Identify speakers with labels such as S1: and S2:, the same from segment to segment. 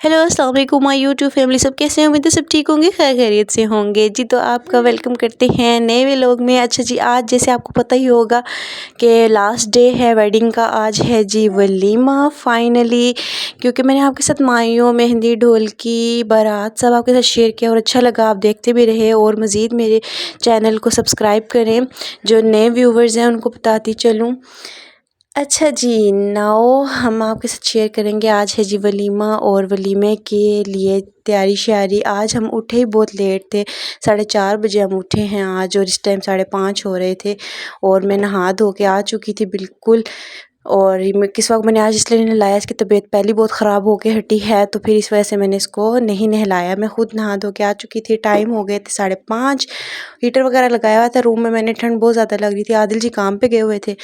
S1: Hello अस्सलाम वालेकुम my YouTube family, सब कैसे हैं? उम्मीद है सब ठीक होंगे, खैर खैरियत से होंगे जी। तो आपका वेलकम करते हैं नए व्लॉग में। अच्छा जी, आज जैसे आपको पता ही होगा कि लास्ट डे है वेडिंग का। आज है जी वलीमा फाइनली, क्योंकि मैंने आपके साथ माइयों, मेहंदी, ढोलकी, बारात सब आपके साथ शेयर किया और अच्छा लगा। आप देखते भी रहे और मज़ीद मेरे चैनल को सब्सक्राइब करें। जो नए व्यूवर्स हैं उनको बताती चलूँ। अच्छा जी, नाउ हम आपके साथ शेयर करेंगे। आज है जी वलीमा और वलीमे के लिए तैयारी श्यारी। आज हम उठे ही बहुत लेट थे, 4:30 बजे हम उठे हैं आज, और इस टाइम 5:30 हो रहे थे और मैं नहा धो के आ चुकी थी बिल्कुल। और किस वक्त मैंने आज इसलिए नहीं नहलाया, इसकी तबीयत पहले बहुत ख़राब हो के हटी है, तो फिर इस वजह से मैंने इसको नहीं नहलाया। मैं खुद नहा धो के आ चुकी थी। टाइम हो गए थे 5:30। हीटर वगैरह लगाया हुआ था रूम में मैंने, ठंड बहुत ज़्यादा लग रही थी। आदिल जी काम पे गए हुए थे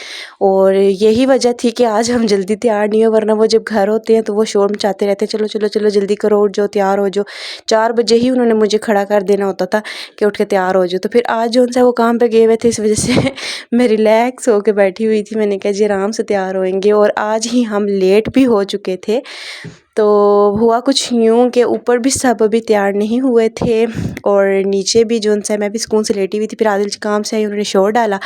S1: और यही वजह थी कि आज हम जल्दी तैयार नहीं हो, वरना वो जब घर होते हैं तो वो शोर मचाते रहते हैं, चलो चलो चलो जल्दी करो, उठ जाओ, तैयार हो जाओ। 4 बजे ही उन्होंने मुझे खड़ा कर देना होता था कि उठ के तैयार हो जाओ। तो फिर आज जो उनसे वो काम पे गए हुए थे, इस वजह से मैं रिलैक्स होकर बैठी हुई थी। मैंने कहा जी आराम से तैयार होएंगे, और आज ही हम लेट भी हो चुके थे। तो हुआ कुछ यूँ कि ऊपर भी सब अभी तैयार नहीं हुए थे और नीचे भी जो उनसे मैं भी सुकून से लेटी हुई थी। फिर आदिल जी काम से आई, उन्होंने शोर डाला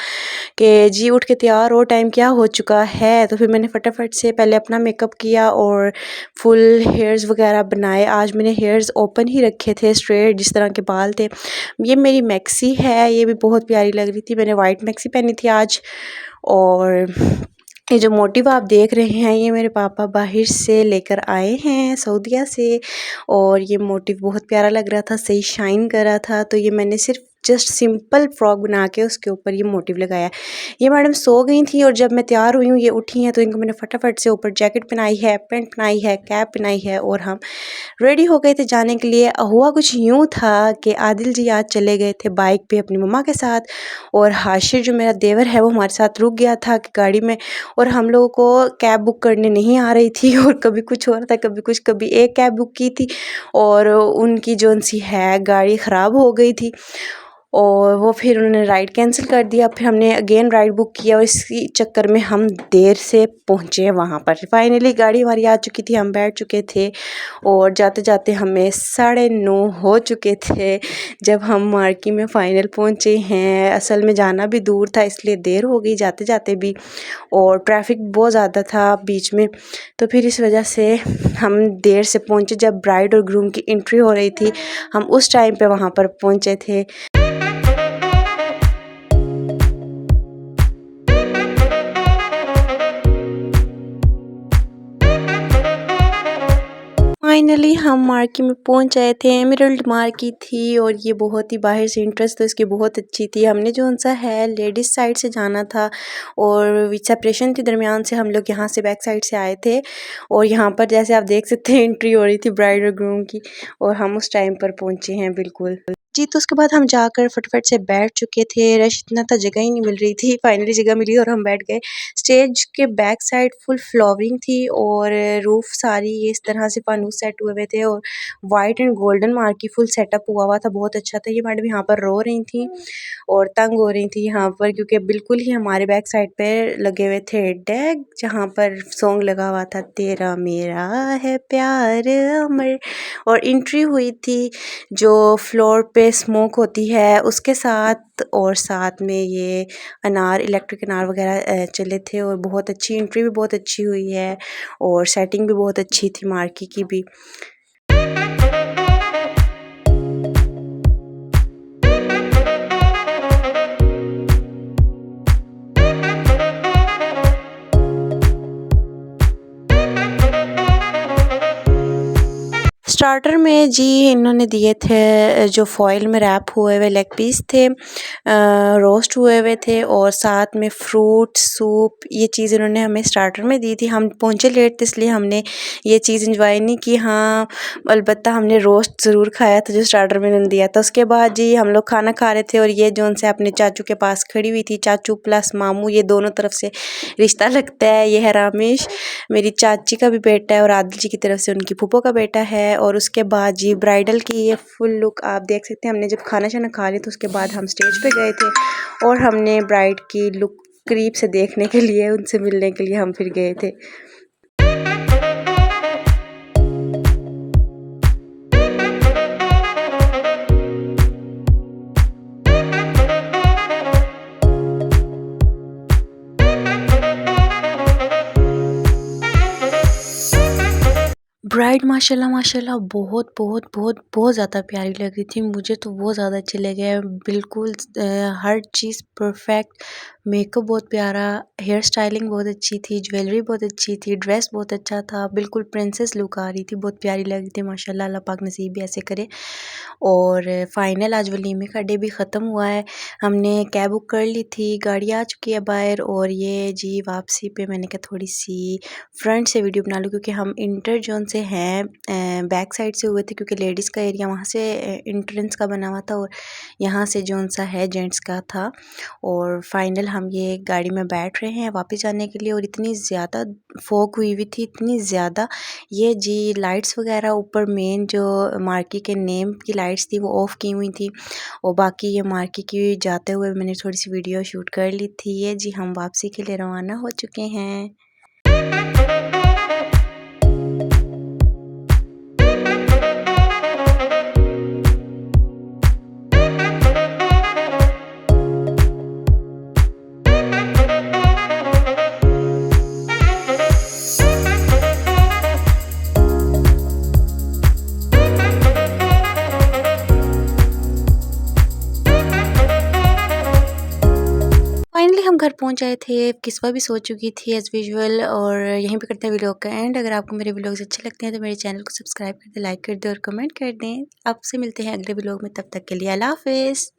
S1: कि जी उठ के तैयार हो, टाइम क्या हो चुका है। तो फिर मैंने फटाफट से पहले अपना मेकअप किया और फुल हेयर्स वगैरह बनाए। आज मैंने हेयर्स ओपन ही रखे थे, स्ट्रेट जिस तरह के बाल थे। ये मेरी मैक्सी है, ये भी बहुत प्यारी लग रही थी। मैंने वाइट मैक्सी पहनी थी आज। और ये जो मोटिव आप देख रहे हैं, ये मेरे पापा बाहर से लेकर आए हैं सऊदीया से, और ये मोटिव बहुत प्यारा लग रहा था, सही शाइन कर रहा था। तो ये मैंने सिर्फ जस्ट सिंपल फ्रॉक बना के उसके ऊपर ये मोटिव लगाया। ये मैडम सो गई थी और जब मैं तैयार हुई हूँ ये उठी हैं, तो इनको मैंने फटाफट से ऊपर जैकेट पहनाई है, पैंट पहनाई है, कैप पहनाई है, और हम रेडी हो गए थे जाने के लिए। हुआ कुछ यूँ था कि आदिल जी आज चले गए थे बाइक पे अपनी मम्मा के साथ, और हाशिर जो मेरा देवर है वो हमारे साथ रुक गया था कि गाड़ी में। और हम लोगों को कैब बुक करने नहीं आ रही थी, और कभी कुछ हो रहा था, कभी कुछ, कभी एक कैब बुक की थी और उनकी जो सी है गाड़ी ख़राब हो गई थी, और वो फिर उन्होंने राइड कैंसिल कर दिया। फिर हमने अगेन राइड बुक किया और इसी चक्कर में हम देर से पहुँचे वहाँ पर। फाइनली गाड़ी हमारी आ चुकी थी, हम बैठ चुके थे, और जाते जाते हमें 9:30 हो चुके थे जब हम मार्की में फ़ाइनल पहुँचे हैं। असल में जाना भी दूर था, इसलिए देर हो गई जाते जाते भी, और ट्रैफिक बहुत ज़्यादा था बीच में। तो फिर इस वजह से हम देर से पहुँचे। जब ब्राइड और ग्रूम की एंट्री हो रही थी, हम उस टाइम पे वहाँ पर पहुँचे थे। फाइनली हम मार्की में पहुंच आए थे। एमरल्ड मार्की थी और ये बहुत ही बाहर से इंट्रेंस तो इसकी बहुत अच्छी थी। हमने जो उनसा है लेडीज़ साइड से जाना था, और सेपरेशन थी दरमियान से, हम लोग यहाँ से बैक साइड से आए थे। और यहाँ पर जैसे आप देख सकते हैं एंट्री हो रही थी ब्राइड और ग्रूम की, और हम उस टाइम पर पहुँचे हैं बिल्कुल जी। तो उसके बाद हम जाकर फटाफट से बैठ चुके थे। रश इतना था, जगह ही नहीं मिल रही थी। फाइनली जगह मिली और हम बैठ गए। स्टेज के बैक साइड फुल फ्लावरिंग थी, और रूफ सारी ये इस तरह से फानूस सेट हुए हुए थे, और white and golden marquee full setup हुआ हुआ था, बहुत अच्छा था। ये मैडम यहाँ पर रो रही थी और तंग हो रही थी यहाँ पर, क्योंकि बिल्कुल ही हमारे बैक साइड पे लगे हुए थे डेक, जहाँ पर सॉन्ग लगा हुआ था तेरा मेरा है प्यार अमर। और एंट्री हुई थी जो फ्लोर पे स्मोक होती है उसके साथ, और साथ में ये अनार, इलेक्ट्रिक अनार वगैरह चले थे, और बहुत अच्छी एंट्री भी बहुत अच्छी हुई है, और सेटिंग भी बहुत अच्छी थी मार्की की भी। स्टार्टर में जी इन्होंने दिए थे जो फॉइल में रैप हुए हुए लेग पीस थे, रोस्ट हुए हुए थे, और साथ में फ्रूट सूप, ये चीज़ इन्होंने हमें स्टार्टर में दी थी। हम पहुँचे लेट थे इसलिए हमने ये चीज़ इंजॉय नहीं की। हाँ, अलबत्ता हमने रोस्ट ज़रूर खाया था जो स्टार्टर में इन्होंने दिया था। उसके बाद जी हम लोग खाना खा रहे थे, और ये जो उनसे अपने चाचू के पास खड़ी हुई थी, चाचू प्लस मामू, ये दोनों तरफ से रिश्ता लगता है। ये है रामेश, मेरी चाची का भी बेटा है, और आदिल जी की तरफ से उनकी फूफो का बेटा है। और उसके बाद जी ब्राइडल की ये फुल लुक आप देख सकते हैं। हमने जब खाना शाना खा लिया तो उसके बाद हम स्टेज पे गए थे, और हमने ब्राइड की लुक करीब से देखने के लिए, उनसे मिलने के लिए हम फिर गए थे। ब्राइड माशाल्लाह माशाल्लाह बहुत बहुत बहुत बहुत ज़्यादा प्यारी लग रही थी। मुझे तो बहुत ज़्यादा अच्छे लगे, बिल्कुल हर चीज़ परफेक्ट, मेकअप बहुत प्यारा, हेयर स्टाइलिंग बहुत अच्छी थी, ज्वेलरी बहुत अच्छी थी, ड्रेस बहुत अच्छा था, बिल्कुल प्रिंसेस लुक आ रही थी, बहुत प्यारी लग रही थी माशाल्लाह। अल्लाह पाक नसीब भी ऐसे करे। और फाइनल आज वलीमे का डे भी ख़त्म हुआ है। हमने कैब बुक कर ली थी, गाड़ी आ चुकी है बाहर, और ये जी वापसी पे मैंने कहा थोड़ी सी फ्रंट से वीडियो बना लूँ, क्योंकि हम इंटर जोन से हैं, बैक साइड से हुए थे, क्योंकि लेडीज़ का एरिया वहाँ से इंट्रेंस का बना हुआ था, और यहाँ से जोन सा है जेंट्स का था। और फाइनल हम ये गाड़ी में बैठ रहे हैं वापस जाने के लिए, और इतनी ज़्यादा फॉग हुई हुई थी, इतनी ज़्यादा। ये जी लाइट्स वगैरह ऊपर मेन जो मार्की के नेम की लाइट्स थी वो ऑफ़ की हुई थी, और बाकी ये मार्की की जाते हुए मैंने थोड़ी सी वीडियो शूट कर ली थी। ये जी हम वापसी के लिए रवाना हो चुके हैं। फाइनली हम घर पहुंच आए थे, किस्वा भी सो चुकी थी एज़ यूजुअल, और यहीं पे करते हैं व्लॉग का एंड। अगर आपको मेरे व्लॉग्स अच्छे लगते हैं तो मेरे चैनल को सब्सक्राइब कर दें, लाइक कर दें और कमेंट कर दें। आपसे मिलते हैं अगले व्लॉग में, तब तक के लिए अल्लाह हाफ़िज़।